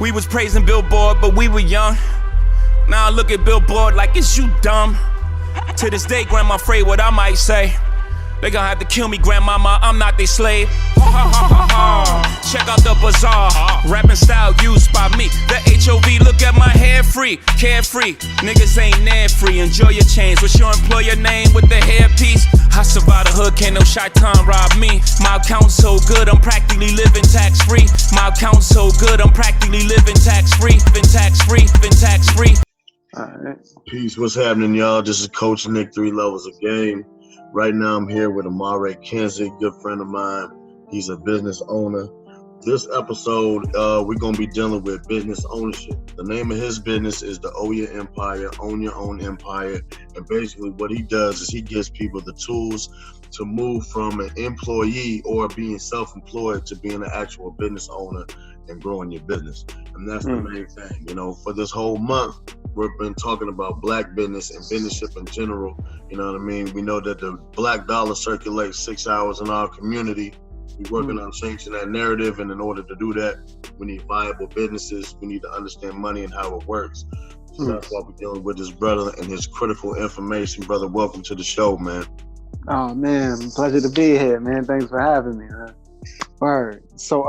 We was praising Billboard, but we were young. Now I look at Billboard like it's you dumb. To this day, grandma afraid what I might say. They gon' have to kill me, grandmama, I'm not their slave. Check out the bazaar, rapping style used by me. The HOV, look at my hair free, carefree. Niggas ain't there free, enjoy your change. What's your employer name with the hairpiece? I survived the hood, can't no shaitan rob me. My account's so good, I'm practically living tax free. My account's so good, I'm practically living tax free. Been tax free, been tax free. All right. Peace, what's happening, y'all? This is Coach Nick, 3 Levels of Game. Right now, I'm here with O.Y.O, good friend of mine. He's a business owner. This episode, we're going to be dealing with business ownership. The name of his business is the O.Y.O Empire, Own Your Own Empire. And basically what he does is he gives people the tools to move from an employee or being self-employed to being an actual business owner and growing your business. And that's the main thing. You know, for this whole month, we've been talking about black business and businessship in general. You know what I mean? We know that the black dollar circulates 6 hours in our community. We're working on changing that narrative, and in order to do that, we need viable businesses. We need to understand money and how it works. So that's why we're dealing with this brother and his critical information. Brother, welcome to the show, man. Oh man, pleasure to be here, man. Thanks for having me, man. Word. So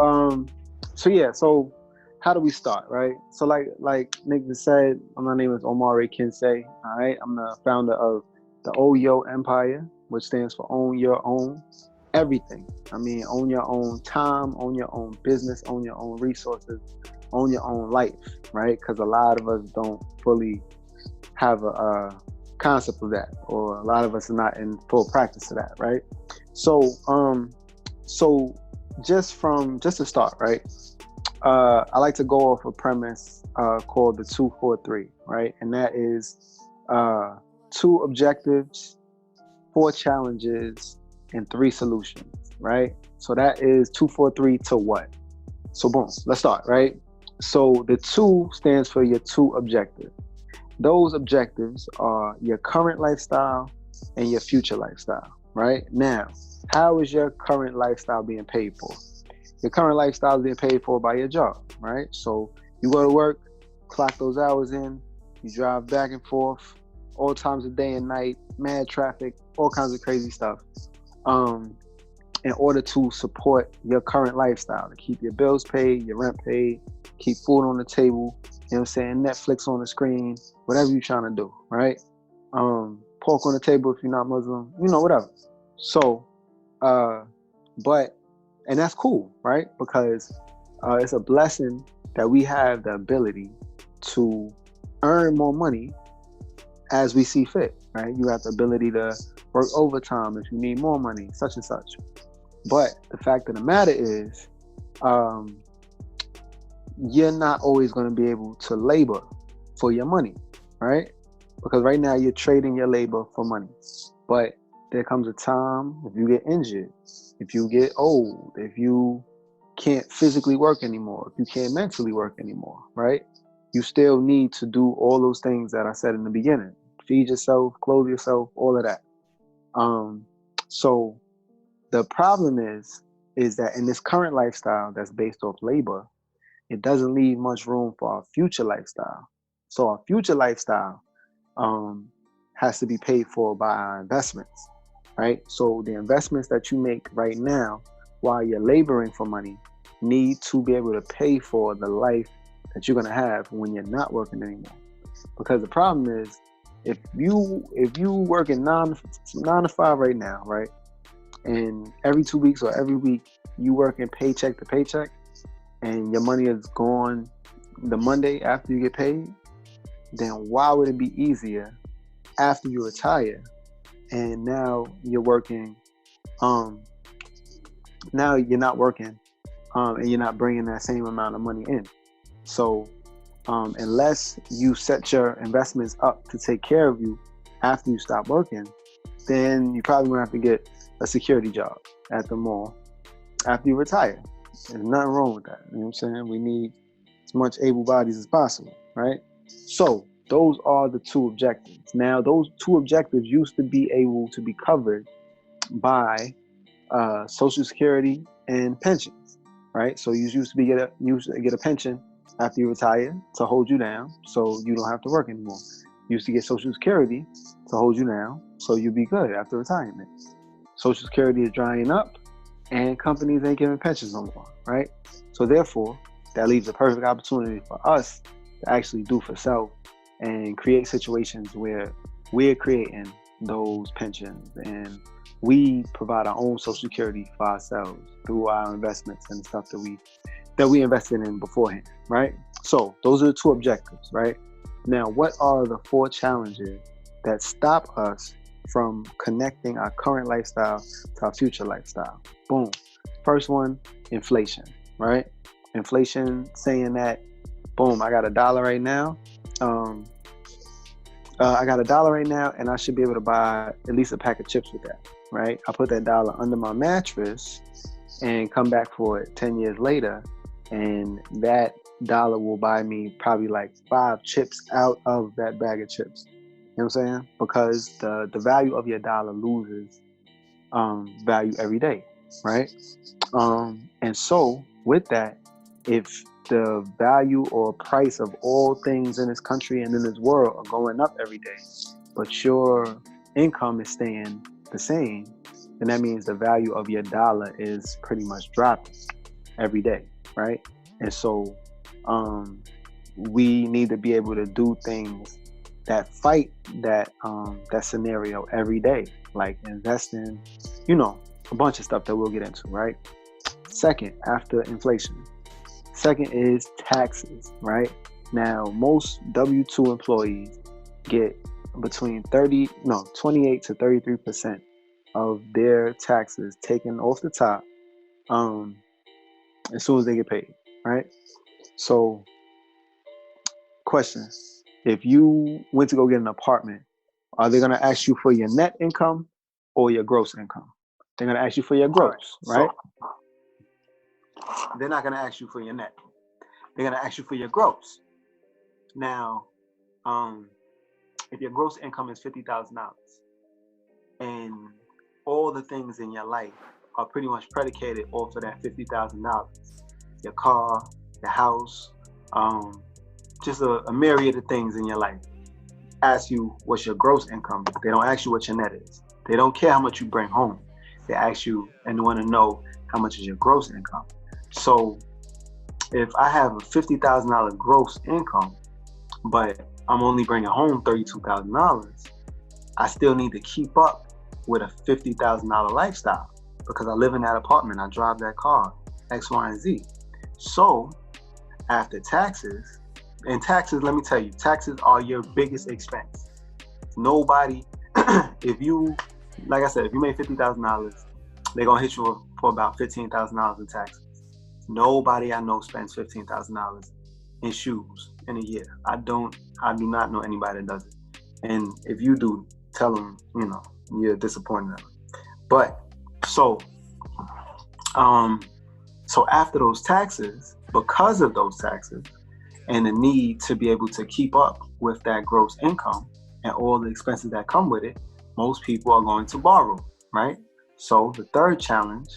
how do we start, right? So like Nick just said, my name is O.Y.O. All right, I'm the founder of the O.Y.O Empire, which stands for Own Your Own Everything. I mean, own your own time, own your own business, own your own resources, own your own life, right? Because a lot of us don't fully have a concept of that, or a lot of us are not in full practice of that, right? So just to start, right? I like to go off a premise called the 2-4-3, right? And that is 2 objectives, 4 challenges, and 3 solutions, right? So that is 2-4-3 to what? So boom, let's start, right? So the 2 stands for your 2 objectives. Those objectives are your current lifestyle and your future lifestyle, right? Now, how is your current lifestyle being paid for? Your current lifestyle is being paid for by your job, right? So you go to work, clock those hours in, you drive back and forth, all times of day and night, mad traffic, all kinds of crazy stuff, in order to support your current lifestyle, to keep your bills paid, your rent paid, keep food on the table, you know what I'm saying, Netflix on the screen, whatever you're trying to do, right? Pork on the table if you're not Muslim, you know, whatever. So, and that's cool, right? Because it's a blessing that we have the ability to earn more money as we see fit, right? You have the ability to work overtime if you need more money, such and such. But the fact of the matter is, you're not always going to be able to labor for your money, right? Because right now you're trading your labor for money. But there comes a time if you get injured, if you get old, if you can't physically work anymore, if you can't mentally work anymore, right? You still need to do all those things that I said in the beginning. Feed yourself, clothe yourself, all of that. So the problem is that in this current lifestyle that's based off labor, it doesn't leave much room for our future lifestyle. So our future lifestyle has to be paid for by our investments, right? So the investments that you make right now while you're laboring for money need to be able to pay for the life that you're gonna have when you're not working anymore. Because the problem is, if you working 9 to 5 right now, right, and every 2 weeks or every week you working paycheck to paycheck, and your money is gone the Monday after you get paid, then why would it be easier after you retire and now you're working, now you're not working, and you're not bringing that same amount of money in? So unless you set your investments up to take care of you after you stop working, then you probably gonna have to get a security job at the mall after you retire. There's nothing wrong with that. You know what I'm saying? We need as much able bodies as possible, right? So those are the 2 objectives. Now, those 2 objectives used to be able to be covered by Social Security and pensions, right? So you used to get a pension after you retire to hold you down so you don't have to work anymore. You used to get Social Security to hold you down so you'll be good after retirement. Social Security is drying up and companies ain't giving pensions no more, right? So therefore, that leaves a perfect opportunity for us to actually do for self and create situations where we're creating those pensions and we provide our own Social Security for ourselves through our investments and stuff that we invested in beforehand, right? So those are the two objectives, right? Now, what are the 4 challenges that stop us from connecting our current lifestyle to our future lifestyle? Boom. First one, inflation, right? Inflation saying that, boom, I got $1 right now. I got $1 right now, and I should be able to buy at least a pack of chips with that, right? I put that $1 under my mattress and come back for it 10 years later, and that $1 will buy me probably like 5 chips out of that bag of chips. You know what I'm saying? Because the value of your $1 loses value every day, right? And so with that, if the value or price of all things in this country and in this world are going up every day, but your income is staying the same, then that means the value of your $1 is pretty much dropping every day, right? And so we need to be able to do things that fight that scenario every day, like investing, a bunch of stuff that we'll get into, right? Second, after inflation. Second is taxes, right? Now, most W-2 employees get between 28 to 33% of their taxes taken off the top as soon as they get paid, right? So, question, if you went to go get an apartment, are they going to ask you for your net income or your gross income? They're going to ask you for your gross, right? They're not going to ask you for your net. They're going to ask you for your gross. Now, if your gross income is $50,000 and all the things in your life are pretty much predicated off of that $50,000, your car, your house, just a myriad of things in your life, ask you what's your gross income. They don't ask you what your net is. They don't care how much you bring home. They ask you and want to know how much is your gross income. So if I have a $50,000 gross income, but I'm only bringing home $32,000, I still need to keep up with a $50,000 lifestyle because I live in that apartment, I drive that car, X, Y, and Z. So after taxes, and taxes, let me tell you, taxes are your biggest expense. Nobody, if you, like I said, if you made $50,000, they're going to hit you for about $15,000 in taxes. Nobody I know spends $15,000 in shoes in a year. I do not know anybody that does it. And if you do, tell them, you're disappointed in them. But so after those taxes, because of those taxes and the need to be able to keep up with that gross income and all the expenses that come with it, most people are going to borrow, right? So the third challenge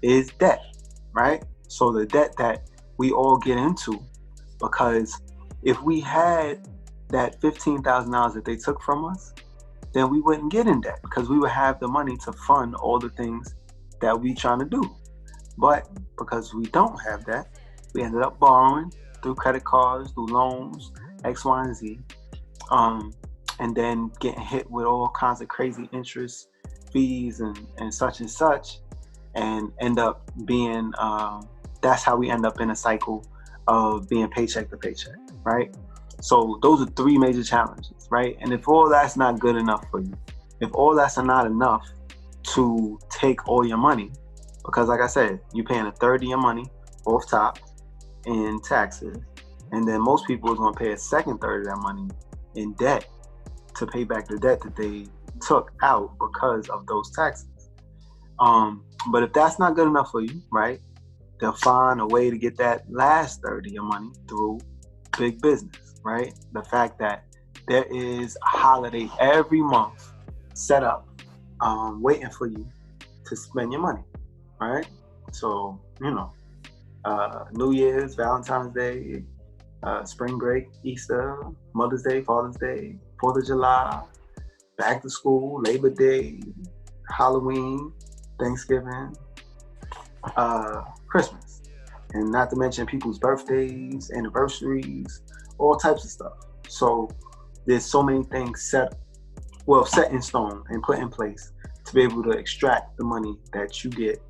is debt, right? So the debt that we all get into, because if we had that $15,000 that they took from us, then we wouldn't get in debt because we would have the money to fund all the things that we trying to do. But because we don't have that, we ended up borrowing through credit cards, through loans, X, Y, and Z, and then getting hit with all kinds of crazy interest, fees, and such, and end up being, that's how we end up in a cycle of being paycheck to paycheck, right? So those are 3 major challenges, right? And if all that's not good enough for you, if all that's not enough to take all your money, because like I said, you're paying a third of your money off top in taxes, and then most people is going to pay a second third of that money in debt to pay back the debt that they took out because of those taxes. But if that's not good enough for you, right, they'll find a way to get that last third of your money through big business, right? The fact that there is a holiday every month set up, waiting for you to spend your money, right? So, New Year's, Valentine's Day, spring break, Easter, Mother's Day, Father's Day, 4th of July, back to school, Labor Day, Halloween, Thanksgiving, Christmas. And not to mention people's birthdays, anniversaries, all types of stuff. So there's so many things set in stone and put in place to be able to extract the money that you get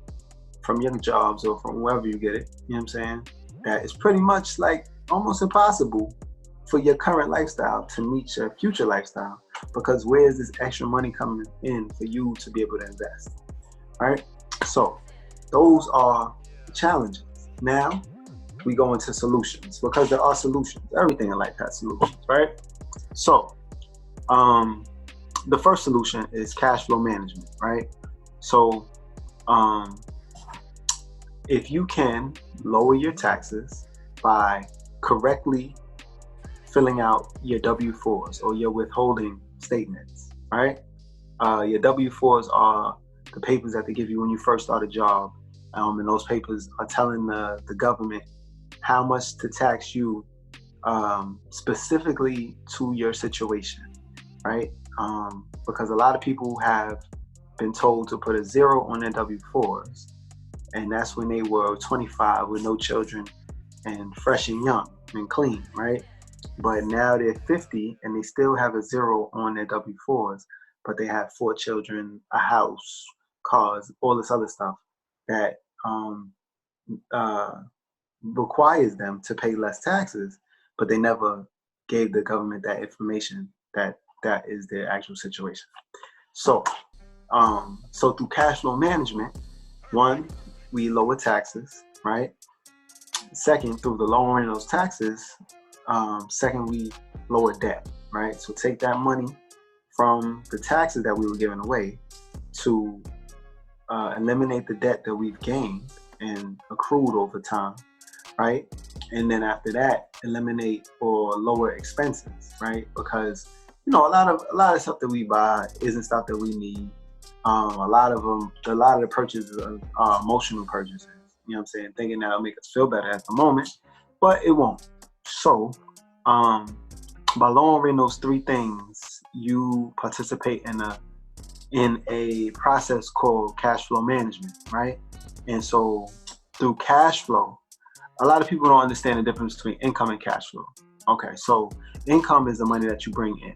from your jobs or from wherever you get it, you know what I'm saying? That is pretty much like almost impossible for your current lifestyle to meet your future lifestyle, because where is this extra money coming in for you to be able to invest, right? So those are the challenges. Now we go into solutions, because there are solutions. Everything in life has solutions, right? So the first solution is cash flow management, right? So if you can lower your taxes by correctly filling out your W-4s or your withholding statements, right? Your W-4s are the papers that they give you when you first start a job. And those papers are telling the government how much to tax you specifically to your situation, right? Because a lot of people have been told to put a 0 on their W-4s. And that's when they were 25 with no children and fresh and young and clean, right? But now they're 50 and they still have a 0 on their W-4s, but they have 4 children, a house, cars, all this other stuff that requires them to pay less taxes, but they never gave the government that information that is their actual situation. So through cash flow management, one, we lower taxes, right? Second, through the lowering of those taxes, second, we lower debt, right? So take that money from the taxes that we were giving away to eliminate the debt that we've gained and accrued over time, right? And then after that, eliminate or lower expenses, right? Because a lot of stuff that we buy isn't stuff that we need. A lot of the purchases are emotional purchases. You know what I'm saying? Thinking that'll make us feel better at the moment, but it won't. So, by lowering those 3 things, you participate in a process called cash flow management, right? And so, through cash flow, a lot of people don't understand the difference between income and cash flow. Okay, so income is the money that you bring in.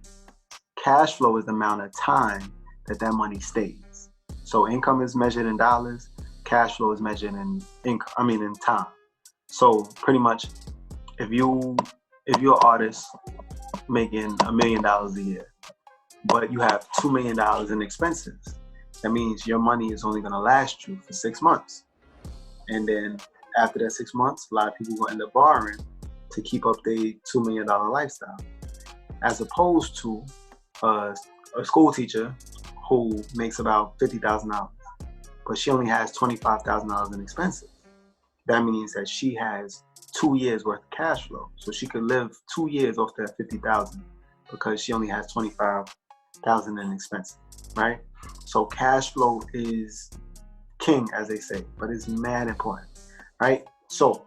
Cash flow is the amount of time that money stays. So income is measured in dollars, cash flow is measured in time. So pretty much, if you're an artist making $1 million a year, but you have $2 million in expenses, that means your money is only going to last you for 6 months. And then after that 6 months, a lot of people will end up borrowing to keep up their $2 million lifestyle, as opposed to a school teacher who makes about $50,000, but she only has $25,000 in expenses. That means that she has 2 years worth of cash flow. So she could live 2 years off that $50,000 because she only has $25,000 in expenses, right? So cash flow is king, as they say, but it's mad important, right? So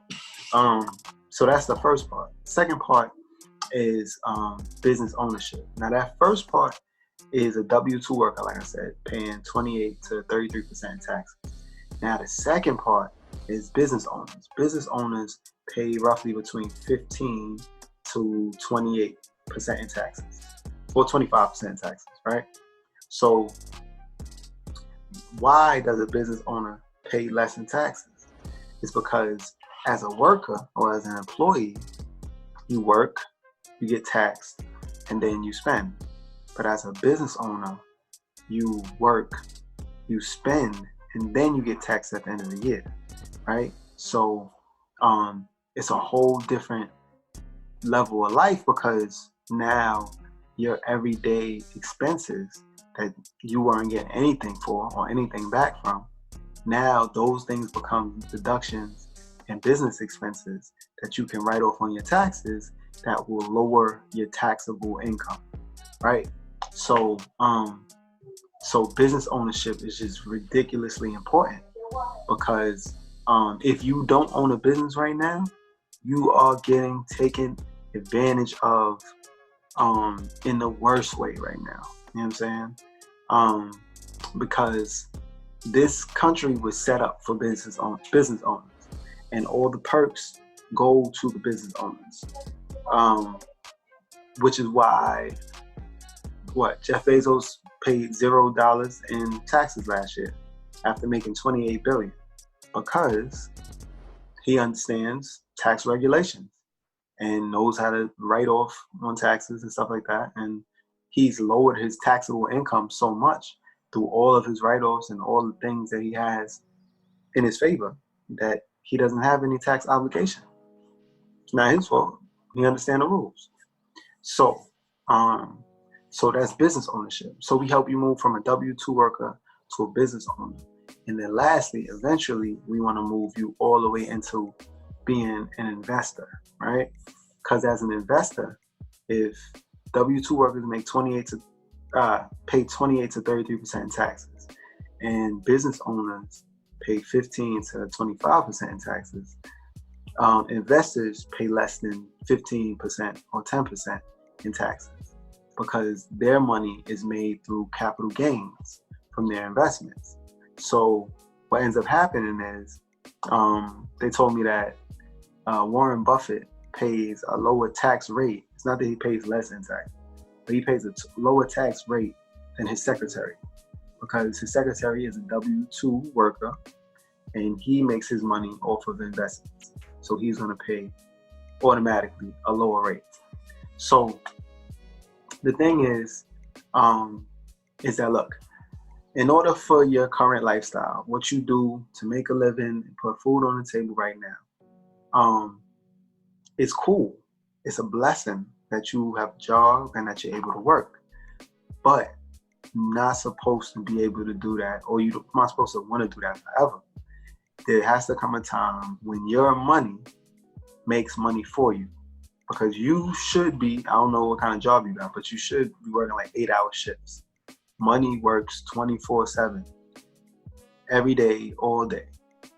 that's the first part. Second part is business ownership. Now that first part is a W-2 worker, like I said, paying 28 to 33% taxes. Now the second part is business owners. Business owners pay roughly between 15 to 28% in taxes, or 25% in taxes, right? So why does a business owner pay less in taxes? It's because as a worker or as an employee, you work, you get taxed, and then you spend. But as a business owner, you work, you spend, and then you get taxed at the end of the year, right? So it's a whole different level of life, because now your everyday expenses that you weren't getting anything for or anything back from, now those things become deductions and business expenses that you can write off on your taxes that will lower your taxable income, right? So business ownership is just ridiculously important, because if you don't own a business right now, you are getting taken advantage of in the worst way right now. You know what I'm saying? Because this country was set up for business owners, and all the perks go to the business owners. Which is why Jeff Bezos paid $0 in taxes last year after making $28 billion, because he understands tax regulations and knows how to write off on taxes and stuff like that. And he's lowered his taxable income so much through all of his write-offs and all the things that he has in his favor that he doesn't have any tax obligation. It's not his fault. He understands the rules. So that's business ownership. So we help you move from a W-2 worker to a business owner. And then lastly, eventually, we want to move you all the way into being an investor, right? Because as an investor, if W-2 workers make pay 28 to 33% in taxes, and business owners pay 15 to 25% in taxes, investors pay less than 15% or 10% in taxes, because their money is made through capital gains from their investments. So what ends up happening is, they told me that Warren Buffett pays a lower tax rate. It's not that he pays less in tax, but he pays a lower tax rate than his secretary, because his secretary is a W-2 worker and he makes his money off of investments. So he's going to pay automatically a lower rate. So the thing is that, look, in order for your current lifestyle, what you do to make a living and put food on the table right now, it's cool. It's a blessing that you have a job and that you're able to work. But you're not supposed to be able to do that, or you're not supposed to want to do that forever. There has to come a time when your money makes money for you. Because you should be, I don't know what kind of job you got, but you should be working like 8-hour shifts. Money works 24/7, every day, all day.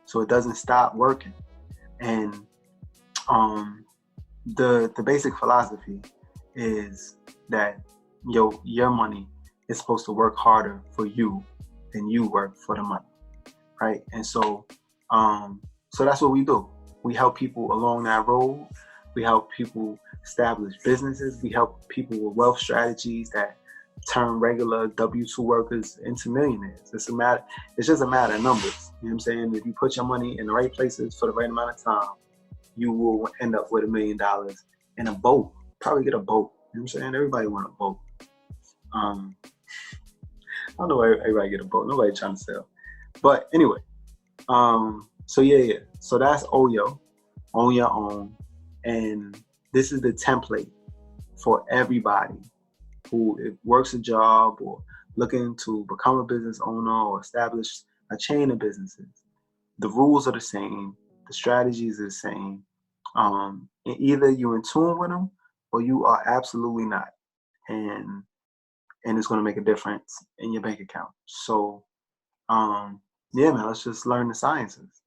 So it doesn't stop working. And the basic philosophy is that your money is supposed to work harder for you than you work for the money, right? And so that's what we do. We help people along that road. We help people establish businesses. We help people with wealth strategies that turn regular W-2 workers into millionaires. It's just a matter of numbers. You know what I'm saying? If you put your money in the right places for the right amount of time, you will end up with $1 million in a boat. Probably get a boat. You know what I'm saying? Everybody want a boat. I don't know why everybody get a boat. Nobody trying to sell. But anyway, so yeah. So that's O.Y.O, own your own. And this is the template for everybody who works a job or looking to become a business owner or establish a chain of businesses. The rules are the same. The strategies are the same. And either you're in tune with them or you are absolutely not. And it's going to make a difference in your bank account. So, yeah, man, let's just learn the sciences.